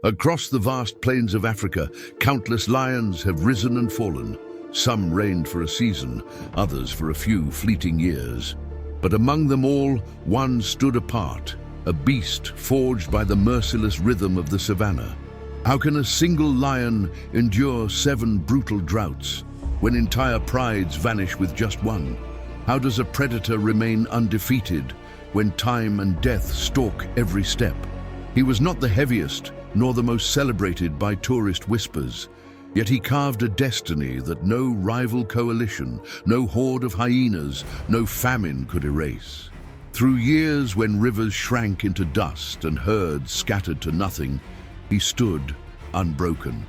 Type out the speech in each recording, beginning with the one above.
Across the vast plains of Africa, countless lions have risen and fallen. Some reigned for a season, others for a few fleeting years. But among them all, one stood apart, a beast forged by the merciless rhythm of the savannah. How can a single lion endure 7 brutal droughts, when entire prides vanish with just one? How does a predator remain undefeated, when time and death stalk every step? He was not the heaviest, nor the most celebrated by tourist whispers, yet he carved a destiny that no rival coalition, no horde of hyenas, no famine could erase. Through years when rivers shrank into dust and herds scattered to nothing, he stood unbroken.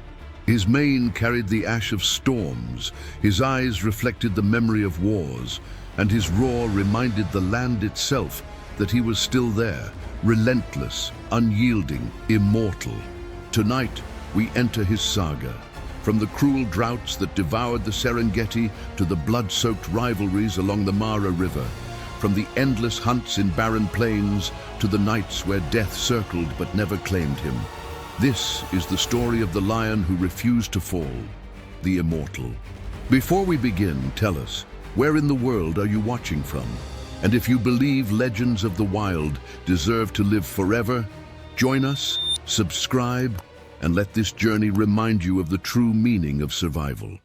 His mane carried the ash of storms, his eyes reflected the memory of wars, and his roar reminded the land itself that he was still there, relentless, unyielding, immortal. Tonight, we enter his saga. From the cruel droughts that devoured the Serengeti to the blood-soaked rivalries along the Mara River, from the endless hunts in barren plains to the nights where death circled but never claimed him. This is the story of the lion who refused to fall, the immortal. Before we begin, tell us, where in the world are you watching from? And if you believe legends of the wild deserve to live forever, join us, subscribe, and let this journey remind you of the true meaning of survival.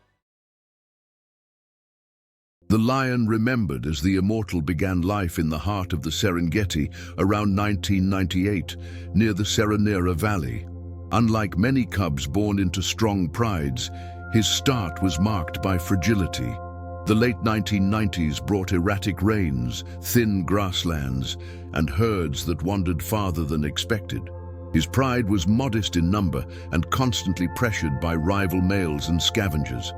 The lion remembered as the immortal began life in the heart of the Serengeti around 1998, near the Seronera Valley. Unlike many cubs born into strong prides, his start was marked by fragility. The late 1990s brought erratic rains, thin grasslands, and herds that wandered farther than expected. His pride was modest in number and constantly pressured by rival males and scavengers.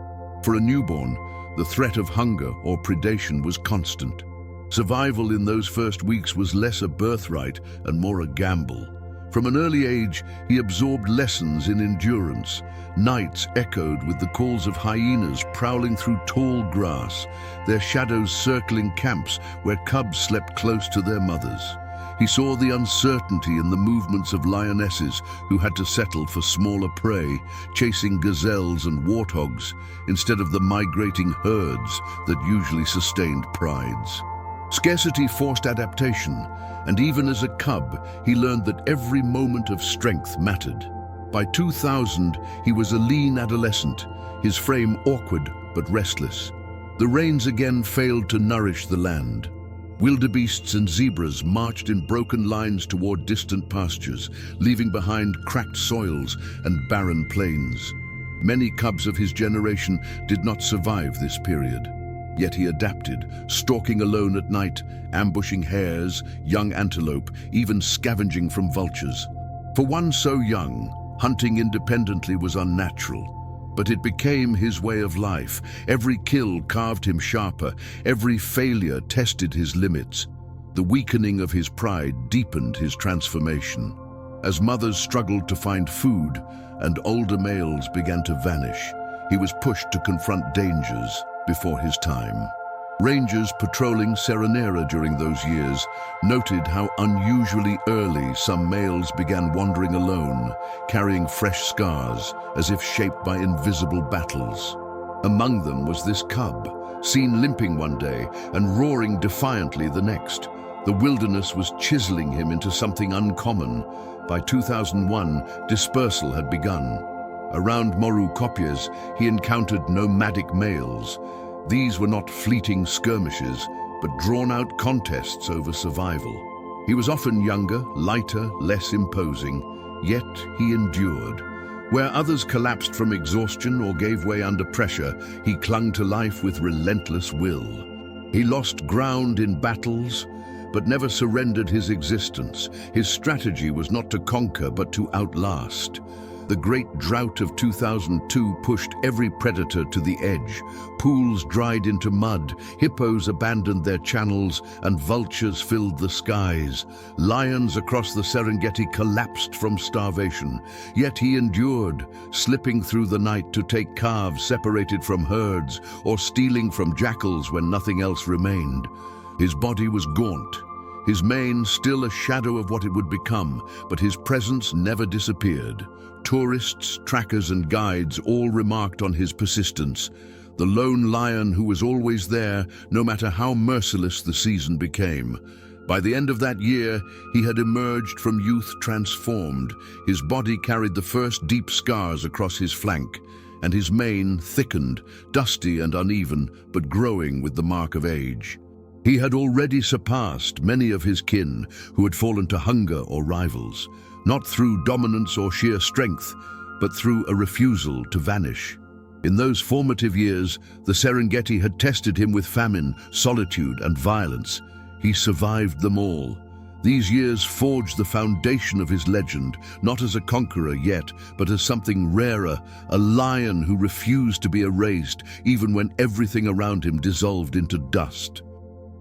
For a newborn, the threat of hunger or predation was constant. Survival in those first weeks was less a birthright and more a gamble. From an early age, he absorbed lessons in endurance. Nights echoed with the calls of hyenas prowling through tall grass, their shadows circling camps where cubs slept close to their mothers. He saw the uncertainty in the movements of lionesses who had to settle for smaller prey, chasing gazelles and warthogs instead of the migrating herds that usually sustained prides. Scarcity forced adaptation, and even as a cub, he learned that every moment of strength mattered. By 2000, he was a lean adolescent, his frame awkward but restless. The rains again failed to nourish the land. Wildebeests and zebras marched in broken lines toward distant pastures, leaving behind cracked soils and barren plains. Many cubs of his generation did not survive this period. Yet he adapted, stalking alone at night, ambushing hares, young antelope, even scavenging from vultures. For one so young, hunting independently was unnatural. But it became his way of life. Every kill carved him sharper, every failure tested his limits. The weakening of his pride deepened his transformation. As mothers struggled to find food and older males began to vanish, he was pushed to confront dangers before his time. Rangers patrolling Seronera during those years noted how unusually early some males began wandering alone, carrying fresh scars as if shaped by invisible battles. Among them was this cub, seen limping one day and roaring defiantly the next. The wilderness was chiseling him into something uncommon. By 2001, dispersal had begun. Around Moru Kopjes, he encountered nomadic males. These were not fleeting skirmishes, but drawn-out contests over survival. He was often younger, lighter, less imposing, yet he endured. Where others collapsed from exhaustion or gave way under pressure, he clung to life with relentless will. He lost ground in battles, but never surrendered his existence. His strategy was not to conquer, but to outlast. The Great Drought of 2002 pushed every predator to the edge. Pools dried into mud, hippos abandoned their channels, and vultures filled the skies. Lions across the Serengeti collapsed from starvation. Yet he endured, slipping through the night to take calves separated from herds, or stealing from jackals when nothing else remained. His body was gaunt, his mane still a shadow of what it would become, but his presence never disappeared. Tourists, trackers and guides all remarked on his persistence. The lone lion who was always there, no matter how merciless the season became. By the end of that year, he had emerged from youth transformed. His body carried the first deep scars across his flank, and his mane thickened, dusty and uneven, but growing with the mark of age. He had already surpassed many of his kin who had fallen to hunger or rivals, not through dominance or sheer strength, but through a refusal to vanish. In those formative years, the Serengeti had tested him with famine, solitude and violence. He survived them all. These years forged the foundation of his legend, not as a conqueror yet, but as something rarer, a lion who refused to be erased, even when everything around him dissolved into dust.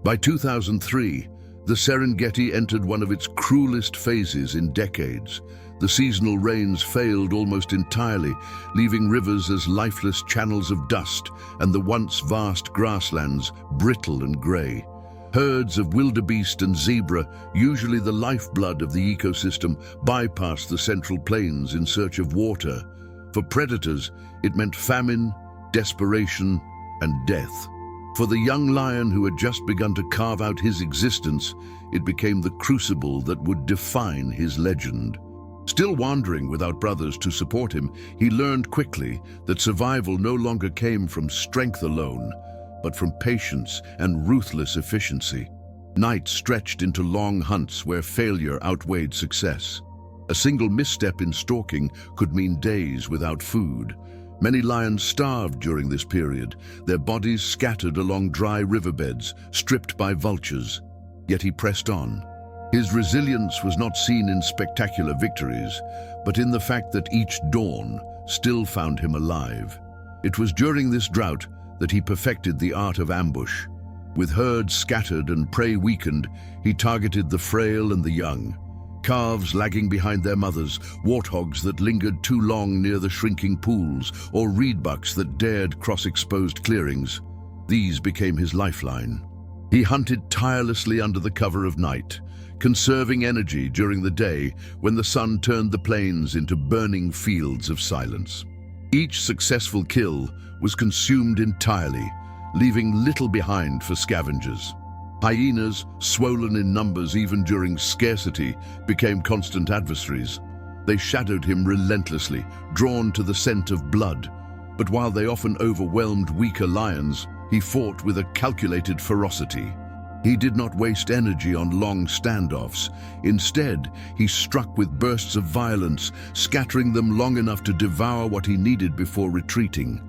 By 2003, the Serengeti entered one of its cruelest phases in decades. The seasonal rains failed almost entirely, leaving rivers as lifeless channels of dust and the once vast grasslands brittle and grey. Herds of wildebeest and zebra, usually the lifeblood of the ecosystem, bypassed the central plains in search of water. For predators, it meant famine, desperation, and death. For the young lion who had just begun to carve out his existence, it became the crucible that would define his legend. Still wandering without brothers to support him, he learned quickly that survival no longer came from strength alone, but from patience and ruthless efficiency. Nights stretched into long hunts where failure outweighed success. A single misstep in stalking could mean days without food. Many lions starved during this period, their bodies scattered along dry riverbeds, stripped by vultures. Yet he pressed on. His resilience was not seen in spectacular victories, but in the fact that each dawn still found him alive. It was during this drought that he perfected the art of ambush. With herds scattered and prey weakened, he targeted the frail and the young. Calves lagging behind their mothers, warthogs that lingered too long near the shrinking pools, or reedbucks that dared cross exposed clearings. These became his lifeline. He hunted tirelessly under the cover of night, conserving energy during the day when the sun turned the plains into burning fields of silence. Each successful kill was consumed entirely, leaving little behind for scavengers. Hyenas, swollen in numbers even during scarcity, became constant adversaries. They shadowed him relentlessly, drawn to the scent of blood. But while they often overwhelmed weaker lions, he fought with a calculated ferocity. He did not waste energy on long standoffs. Instead, he struck with bursts of violence, scattering them long enough to devour what he needed before retreating.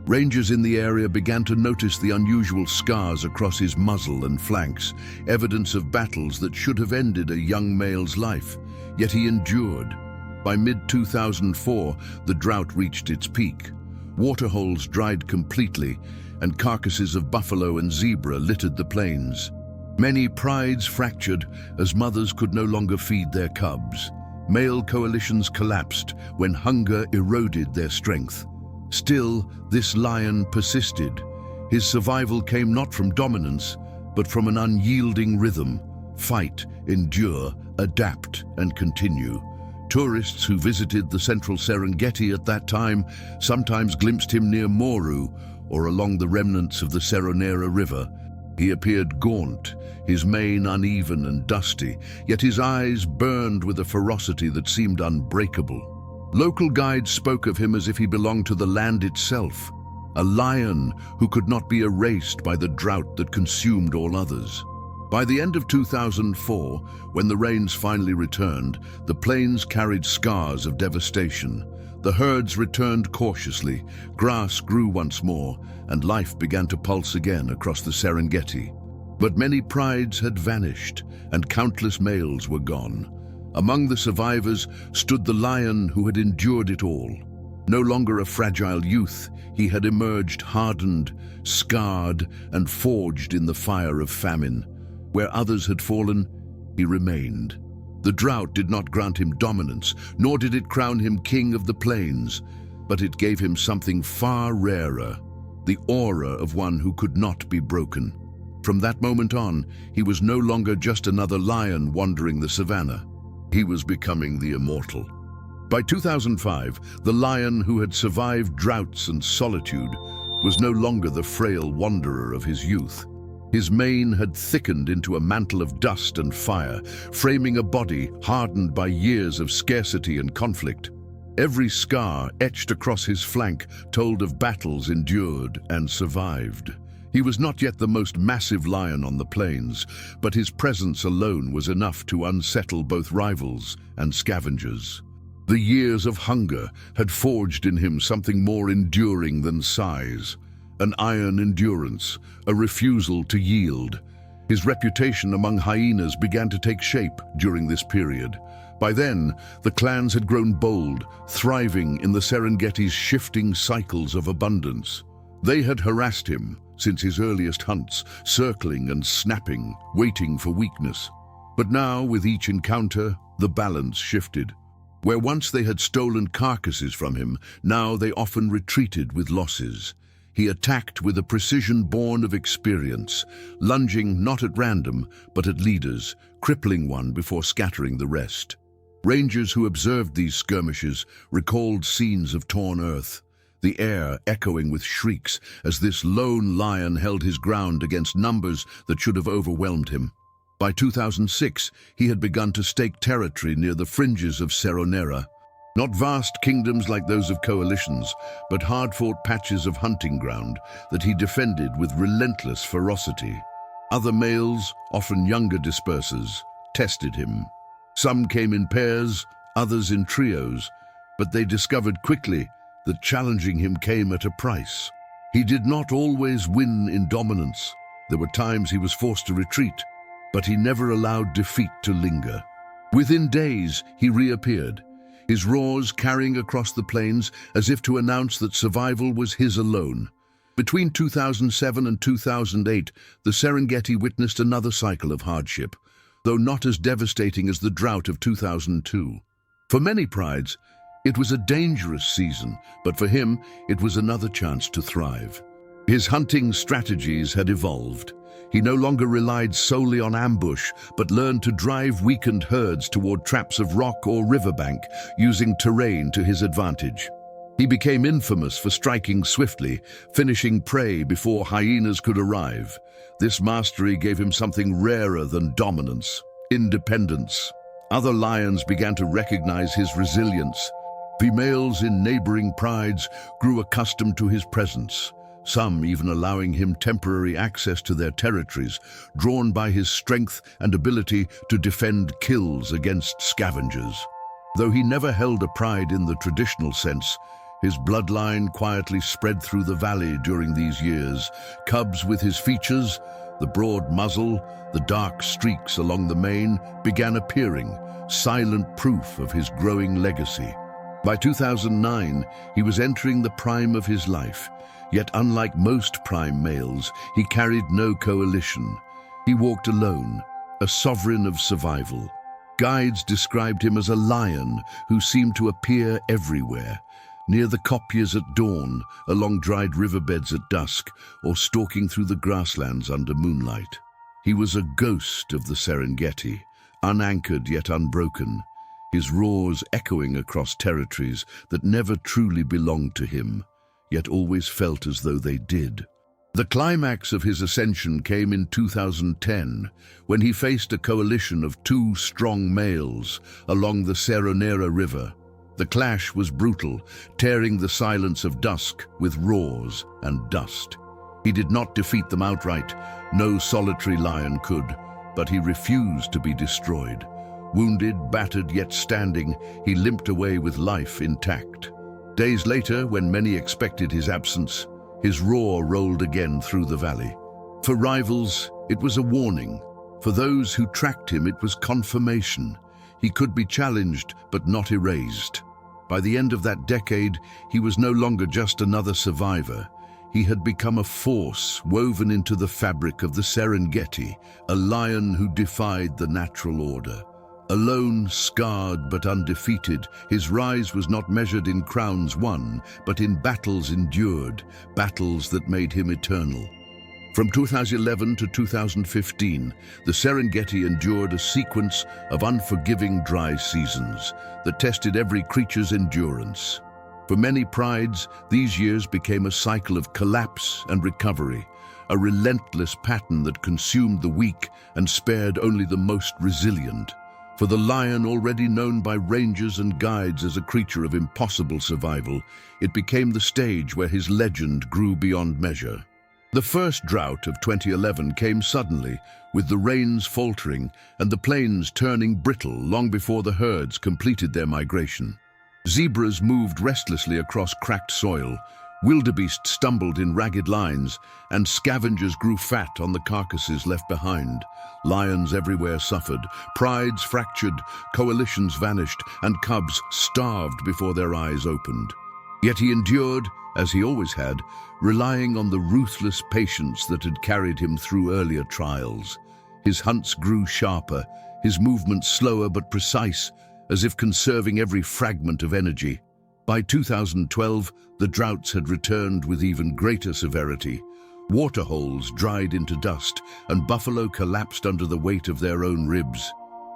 Rangers in the area began to notice the unusual scars across his muzzle and flanks, evidence of battles that should have ended a young male's life. Yet he endured. By mid-2004, the drought reached its peak. Waterholes dried completely, and carcasses of buffalo and zebra littered the plains. Many prides fractured as mothers could no longer feed their cubs. Male coalitions collapsed when hunger eroded their strength. Still, this lion persisted. His survival came not from dominance, but from an unyielding rhythm. Fight, endure, adapt, and continue. Tourists who visited the central Serengeti at that time sometimes glimpsed him near Moru or along the remnants of the Seronera River. He appeared gaunt, his mane uneven and dusty, yet his eyes burned with a ferocity that seemed unbreakable. Local guides spoke of him as if he belonged to the land itself, a lion who could not be erased by the drought that consumed all others. By the end of 2004, when the rains finally returned, the plains carried scars of devastation. The herds returned cautiously, grass grew once more, and life began to pulse again across the Serengeti. But many prides had vanished, and countless males were gone. Among the survivors stood the lion who had endured it all. No longer a fragile youth, he had emerged hardened, scarred, and forged in the fire of famine. Where others had fallen, he remained. The drought did not grant him dominance, nor did it crown him king of the plains, but it gave him something far rarer, the aura of one who could not be broken. From that moment on, he was no longer just another lion wandering the savannah. He was becoming the immortal. By 2005, the lion who had survived droughts and solitude was no longer the frail wanderer of his youth. His mane had thickened into a mantle of dust and fire, framing a body hardened by years of scarcity and conflict. Every scar etched across his flank told of battles endured and survived. He was not yet the most massive lion on the plains, but his presence alone was enough to unsettle both rivals and scavengers. The years of hunger had forged in him something more enduring than size, an iron endurance, a refusal to yield. His reputation among hyenas began to take shape during this period. By then, the clans had grown bold, thriving in the Serengeti's shifting cycles of abundance. They had harassed him since his earliest hunts, circling and snapping, waiting for weakness. But now, with each encounter, the balance shifted. Where once they had stolen carcasses from him, now they often retreated with losses. He attacked with a precision born of experience, lunging not at random, but at leaders, crippling one before scattering the rest. Rangers who observed these skirmishes recalled scenes of torn earth, the air echoing with shrieks as this lone lion held his ground against numbers that should have overwhelmed him. By 2006, he had begun to stake territory near the fringes of Seronera. Not vast kingdoms like those of coalitions, but hard-fought patches of hunting ground that he defended with relentless ferocity. Other males, often younger dispersers, tested him. Some came in pairs, others in trios, but they discovered quickly that challenging him came at a price. He did not always win in dominance. There were times he was forced to retreat, but he never allowed defeat to linger. Within days, he reappeared, his roars carrying across the plains as if to announce that survival was his alone. Between 2007 and 2008, the Serengeti witnessed another cycle of hardship, though not as devastating as the drought of 2002. For many prides, it was a dangerous season, but for him, it was another chance to thrive. His hunting strategies had evolved. He no longer relied solely on ambush, but learned to drive weakened herds toward traps of rock or riverbank, using terrain to his advantage. He became infamous for striking swiftly, finishing prey before hyenas could arrive. This mastery gave him something rarer than dominance: independence. Other lions began to recognize his resilience. Females in neighboring prides grew accustomed to his presence, some even allowing him temporary access to their territories, drawn by his strength and ability to defend kills against scavengers. Though he never held a pride in the traditional sense, his bloodline quietly spread through the valley during these years. Cubs with his features, the broad muzzle, the dark streaks along the mane, began appearing, silent proof of his growing legacy. By 2009, he was entering the prime of his life, yet unlike most prime males, he carried no coalition. He walked alone, a sovereign of survival. Guides described him as a lion who seemed to appear everywhere, near the kopjes at dawn, along dried riverbeds at dusk, or stalking through the grasslands under moonlight. He was a ghost of the Serengeti, unanchored yet unbroken, his roars echoing across territories that never truly belonged to him, yet always felt as though they did. The climax of his ascension came in 2010, when he faced a coalition of two strong males along the Seronera River. The clash was brutal, tearing the silence of dusk with roars and dust. He did not defeat them outright, no solitary lion could, but he refused to be destroyed. Wounded, battered, yet standing, he limped away with life intact. Days later, when many expected his absence, his roar rolled again through the valley. For rivals, it was a warning. For those who tracked him, it was confirmation. He could be challenged, but not erased. By the end of that decade, he was no longer just another survivor. He had become a force woven into the fabric of the Serengeti, a lion who defied the natural order. Alone, scarred but undefeated, his rise was not measured in crowns won, but in battles endured, battles that made him eternal. From 2011 to 2015, the Serengeti endured a sequence of unforgiving dry seasons that tested every creature's endurance. For many prides, these years became a cycle of collapse and recovery, a relentless pattern that consumed the weak and spared only the most resilient. For the lion, already known by rangers and guides as a creature of impossible survival, it became the stage where his legend grew beyond measure. The first drought of 2011 came suddenly, with the rains faltering and the plains turning brittle long before the herds completed their migration. Zebras moved restlessly across cracked soil, wildebeest stumbled in ragged lines, and scavengers grew fat on the carcasses left behind. Lions everywhere suffered, prides fractured, coalitions vanished, and cubs starved before their eyes opened. Yet he endured, as he always had, relying on the ruthless patience that had carried him through earlier trials. His hunts grew sharper, his movements slower but precise, as if conserving every fragment of energy. By 2012, the droughts had returned with even greater severity. Waterholes dried into dust, and buffalo collapsed under the weight of their own ribs.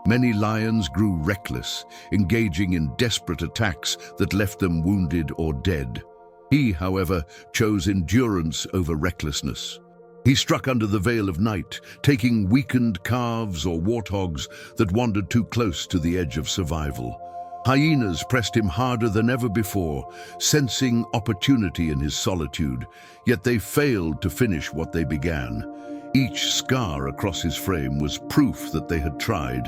Many lions grew reckless, engaging in desperate attacks that left them wounded or dead. He, however, chose endurance over recklessness. He struck under the veil of night, taking weakened calves or warthogs that wandered too close to the edge of survival. Hyenas pressed him harder than ever before, sensing opportunity in his solitude, yet they failed to finish what they began. Each scar across his frame was proof that they had tried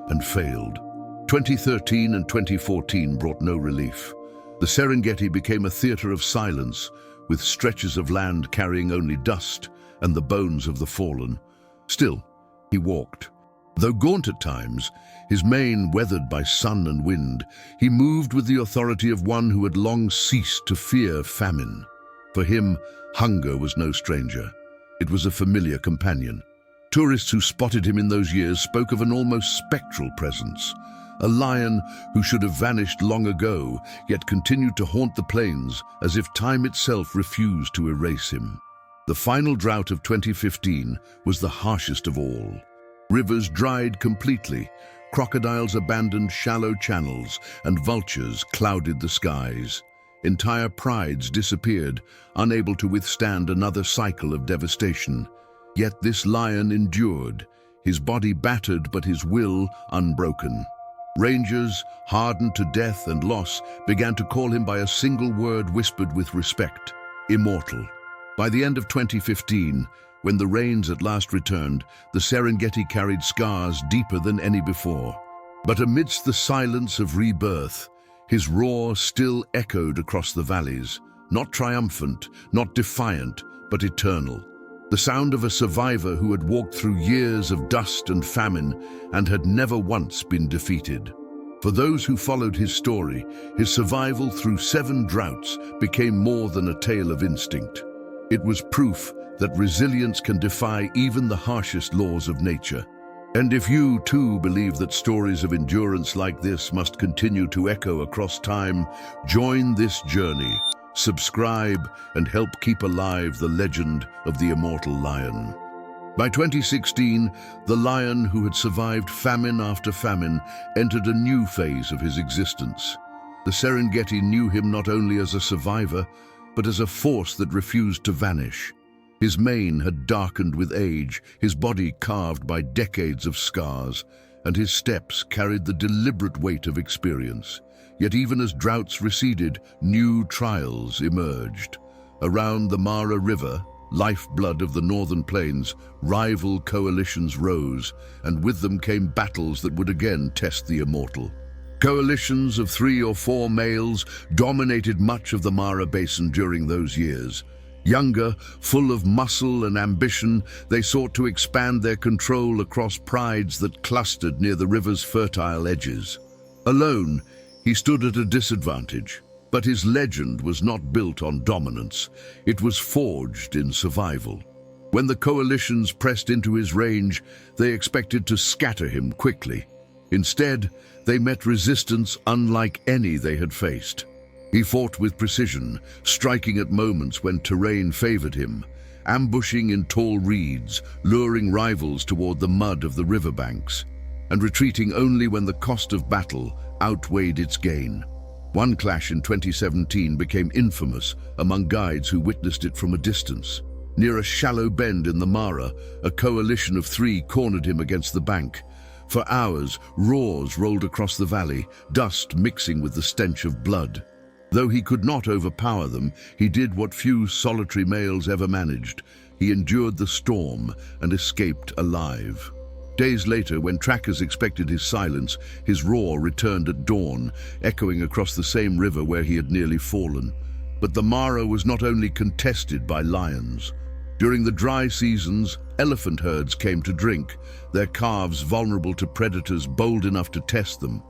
and failed. 2013 and 2014 brought no relief. The Serengeti became a theater of silence, with stretches of land carrying only dust and the bones of the fallen. Still, he walked. Though gaunt at times, his mane weathered by sun and wind, he moved with the authority of one who had long ceased to fear famine. For him, hunger was no stranger. It was a familiar companion. Tourists who spotted him in those years spoke of an almost spectral presence, a lion who should have vanished long ago, yet continued to haunt the plains as if time itself refused to erase him. The final drought of 2015 was the harshest of all. Rivers dried completely, crocodiles abandoned shallow channels, and vultures clouded the skies. Entire prides disappeared, unable to withstand another cycle of devastation. Yet this lion endured, his body battered but his will unbroken. Rangers, hardened to death and loss, began to call him by a single word whispered with respect: immortal. By the end of 2015, when the rains at last returned, the Serengeti carried scars deeper than any before. But amidst the silence of rebirth, his roar still echoed across the valleys, not triumphant, not defiant, but eternal. The sound of a survivor who had walked through years of dust and famine and had never once been defeated. For those who followed his story, his survival through 7 droughts became more than a tale of instinct. It was proof that resilience can defy even the harshest laws of nature. And if you too believe that stories of endurance like this must continue to echo across time, join this journey, subscribe, and help keep alive the legend of the Immortal Lion. By 2016, the lion who had survived famine after famine entered a new phase of his existence. The Serengeti knew him not only as a survivor, but as a force that refused to vanish. His mane had darkened with age, his body carved by decades of scars, and his steps carried the deliberate weight of experience. Yet even as droughts receded, new trials emerged. Around the Mara River, lifeblood of the northern plains, rival coalitions rose, and with them came battles that would again test the immortal. Coalitions of 3 or 4 males dominated much of the Mara Basin during those years. Younger, full of muscle and ambition, they sought to expand their control across prides that clustered near the river's fertile edges. Alone, he stood at a disadvantage, but his legend was not built on dominance. It was forged in survival. When the coalitions pressed into his range, they expected to scatter him quickly. Instead, they met resistance unlike any they had faced. He fought with precision, striking at moments when terrain favored him, ambushing in tall reeds, luring rivals toward the mud of the riverbanks, and retreating only when the cost of battle outweighed its gain. One clash in 2017 became infamous among guides who witnessed it from a distance. Near a shallow bend in the Mara, a coalition of 3 cornered him against the bank. For hours, roars rolled across the valley, dust mixing with the stench of blood. Though he could not overpower them, he did what few solitary males ever managed. He endured the storm and escaped alive. Days later, when trackers expected his silence, his roar returned at dawn, echoing across the same river where he had nearly fallen. But the Mara was not only contested by lions. During the dry seasons, elephant herds came to drink, their calves vulnerable to predators bold enough to test them.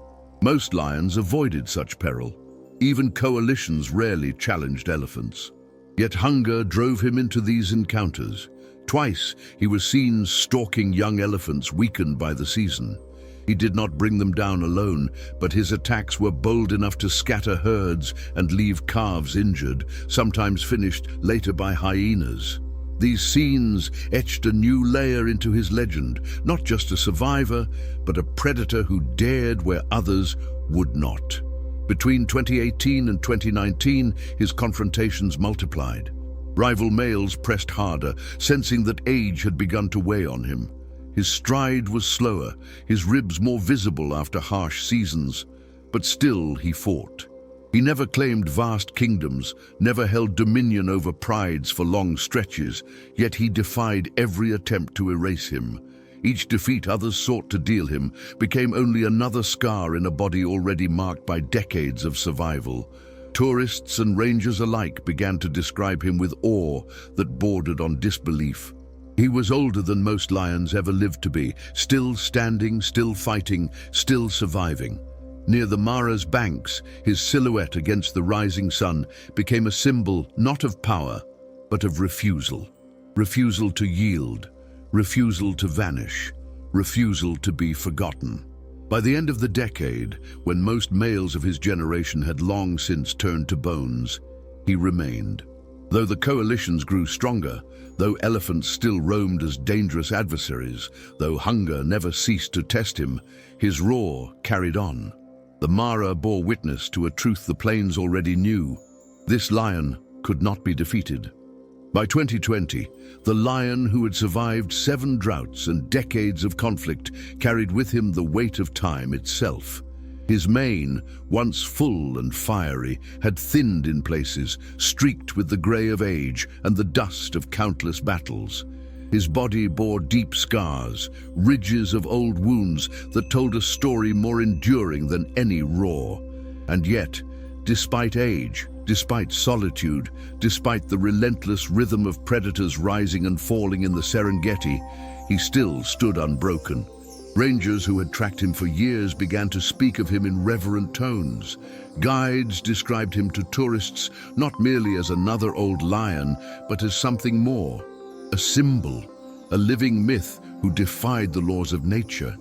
Most lions avoided such peril. Even coalitions rarely challenged elephants. Yet hunger drove him into these encounters. Twice he was seen stalking young elephants weakened by the season. He did not bring them down alone, but his attacks were bold enough to scatter herds and leave calves injured, sometimes finished later by hyenas. These scenes etched a new layer into his legend, not just a survivor, but a predator who dared where others would not. Between 2018 and 2019, his confrontations multiplied. Rival males pressed harder, sensing that age had begun to weigh on him. His stride was slower, his ribs more visible after harsh seasons, but still he fought. He never claimed vast kingdoms, never held dominion over prides for long stretches, yet he defied every attempt to erase him. Each defeat others sought to deal him became only another scar in a body already marked by decades of survival. Tourists and rangers alike began to describe him with awe that bordered on disbelief. He was older than most lions ever lived to be, still standing, still fighting, still surviving. Near the Mara's banks, his silhouette against the rising sun became a symbol not of power, but of refusal. Refusal to yield. Refusal to vanish, refusal to be forgotten. By the end of the decade, when most males of his generation had long since turned to bones, he remained. Though the coalitions grew stronger, though elephants still roamed as dangerous adversaries, though hunger never ceased to test him, his roar carried on. The Mara bore witness to a truth the plains already knew. This lion could not be defeated. By 2020, the lion who had survived 7 droughts and decades of conflict carried with him the weight of time itself. His mane, once full and fiery, had thinned in places, streaked with the grey of age and the dust of countless battles. His body bore deep scars, ridges of old wounds that told a story more enduring than any roar. And yet, despite age, despite solitude, despite the relentless rhythm of predators rising and falling in the Serengeti, he still stood unbroken. Rangers who had tracked him for years began to speak of him in reverent tones. Guides described him to tourists not merely as another old lion, but as something more, a symbol, a living myth who defied the laws of nature.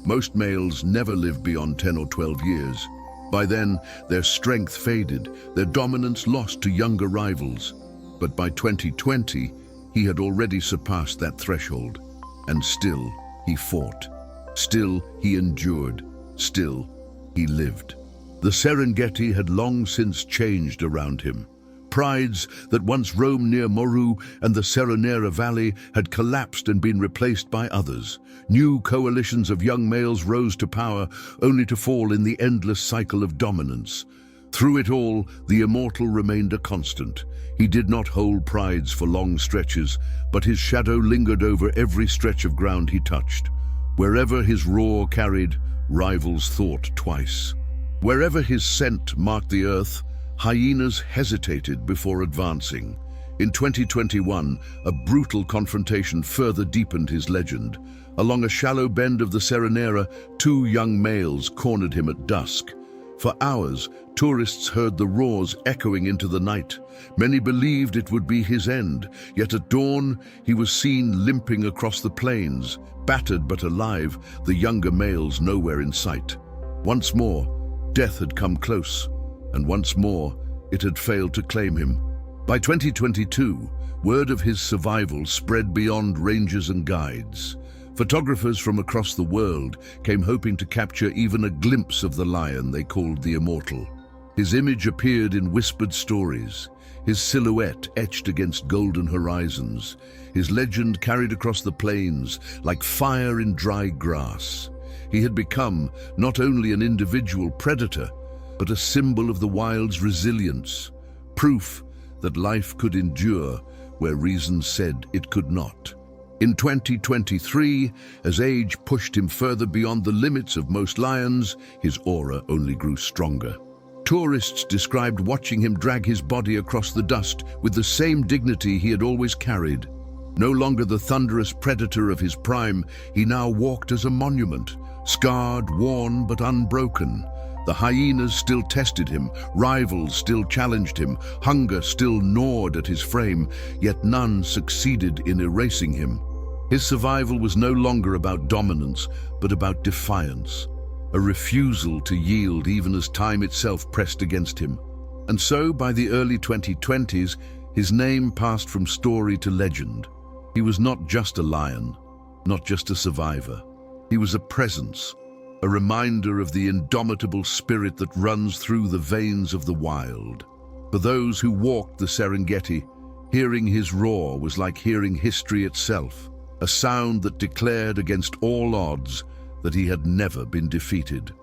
Most males never live beyond 10 or 12 years. By then, their strength faded, their dominance lost to younger rivals. But by 2020, he had already surpassed that threshold. And still, he fought. Still, he endured. Still, he lived. The Serengeti had long since changed around him. Prides that once roamed near Moru and the Seronera Valley had collapsed and been replaced by others. New coalitions of young males rose to power, only to fall in the endless cycle of dominance. Through it all, the Immortal remained a constant. He did not hold prides for long stretches, but his shadow lingered over every stretch of ground he touched. Wherever his roar carried, rivals thought twice. Wherever his scent marked the earth, hyenas hesitated before advancing. In 2021, a brutal confrontation further deepened his legend. Along a shallow bend of the Seronera, 2 young males cornered him at dusk. For hours, tourists heard the roars echoing into the night. Many believed it would be his end, yet at dawn, he was seen limping across the plains, battered but alive, the younger males nowhere in sight. Once more, death had come close, and once more, it had failed to claim him. By 2022, word of his survival spread beyond rangers and guides. Photographers from across the world came hoping to capture even a glimpse of the lion they called the Immortal. His image appeared in whispered stories, his silhouette etched against golden horizons, his legend carried across the plains like fire in dry grass. He had become not only an individual predator, but a symbol of the wild's resilience, proof that life could endure where reason said it could not. In 2023, as age pushed him further beyond the limits of most lions, his aura only grew stronger. Tourists described watching him drag his body across the dust with the same dignity he had always carried. No longer the thunderous predator of his prime, he now walked as a monument, scarred, worn, but unbroken. The hyenas still tested him, rivals still challenged him, hunger still gnawed at his frame, yet none succeeded in erasing him. His survival was no longer about dominance, but about defiance, a refusal to yield even as time itself pressed against him. And so, by the early 2020s, his name passed from story to legend. He was not just a lion, not just a survivor. He was a presence, a reminder of the indomitable spirit that runs through the veins of the wild. For those who walked the Serengeti, hearing his roar was like hearing history itself, a sound that declared against all odds that he had never been defeated.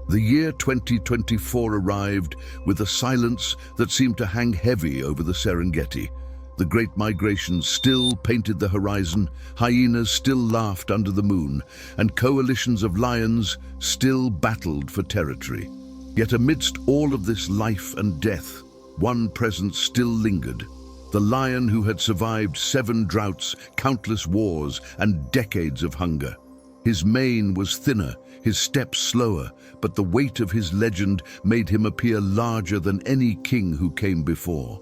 The year 2024 arrived with a silence that seemed to hang heavy over the Serengeti. The Great Migration still painted the horizon, hyenas still laughed under the moon, and coalitions of lions still battled for territory. Yet amidst all of this life and death, one presence still lingered. The lion who had survived 7 droughts, countless wars, and decades of hunger. His mane was thinner, his steps slower, but the weight of his legend made him appear larger than any king who came before.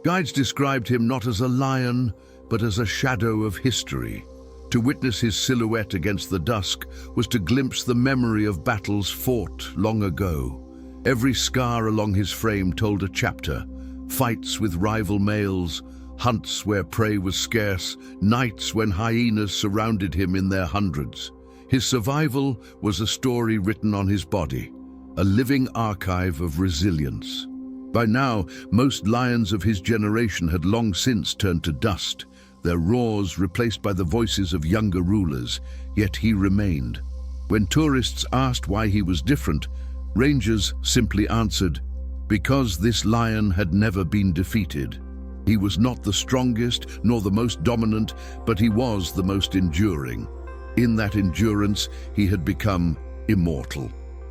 Guides described him not as a lion, but as a shadow of history. To witness his silhouette against the dusk was to glimpse the memory of battles fought long ago. Every scar along his frame told a chapter: fights with rival males, hunts where prey was scarce, nights when hyenas surrounded him in their hundreds. His survival was a story written on his body, a living archive of resilience. By now, most lions of his generation had long since turned to dust, their roars replaced by the voices of younger rulers, yet he remained. When tourists asked why he was different, rangers simply answered, because this lion had never been defeated. He was not the strongest nor the most dominant, but he was the most enduring. In that endurance, he had become immortal.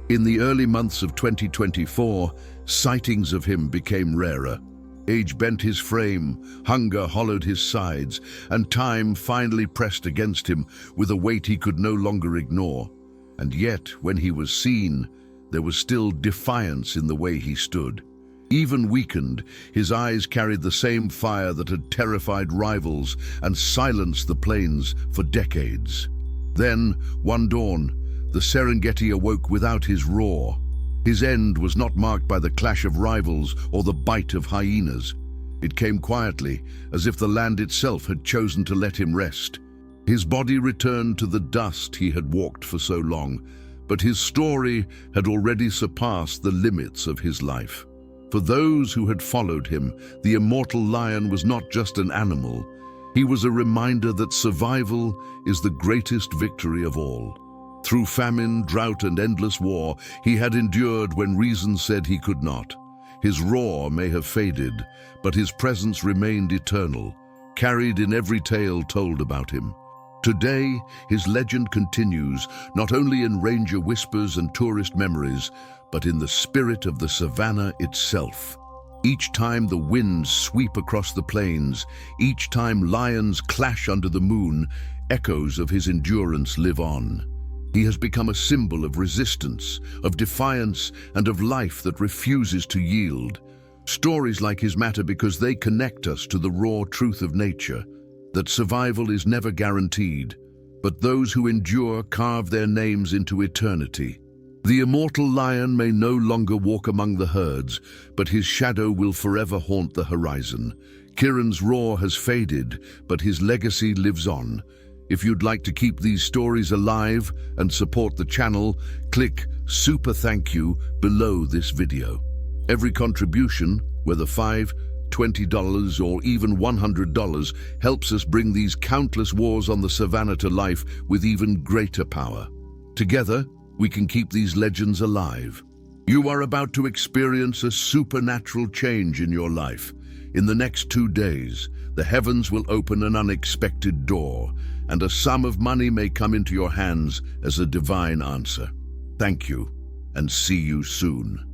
In the early months of 2024, sightings of him became rarer. Age bent his frame, hunger hollowed his sides, and time finally pressed against him with a weight he could no longer ignore. And yet, when he was seen, there was still defiance in the way he stood. Even weakened, his eyes carried the same fire that had terrified rivals and silenced the plains for decades. Then, one dawn, the Serengeti awoke without his roar. His end was not marked by the clash of rivals or the bite of hyenas. It came quietly, as if the land itself had chosen to let him rest. His body returned to the dust he had walked for so long, but his story had already surpassed the limits of his life. For those who had followed him, the Immortal Lion was not just an animal. He was a reminder that survival is the greatest victory of all. Through famine, drought, and endless war, he had endured when reason said he could not. His roar may have faded, but his presence remained eternal, carried in every tale told about him. Today, his legend continues, not only in ranger whispers and tourist memories, but in the spirit of the savannah itself. Each time the winds sweep across the plains, each time lions clash under the moon, echoes of his endurance live on. He has become a symbol of resistance, of defiance, and of life that refuses to yield. Stories like his matter because they connect us to the raw truth of nature, that survival is never guaranteed, but those who endure carve their names into eternity. The immortal lion may no longer walk among the herds, but his shadow will forever haunt the horizon. Kiran's roar has faded, but his legacy lives on. If you'd like to keep these stories alive and support the channel, click Super Thank You below this video. Every contribution, whether $5, $20 or even $100, helps us bring these countless wars on the savannah to life with even greater power. Together, we can keep these legends alive. You are about to experience a supernatural change in your life. In the next 2 days, the heavens will open an unexpected door, and a sum of money may come into your hands as a divine answer. Thank you, and see you soon.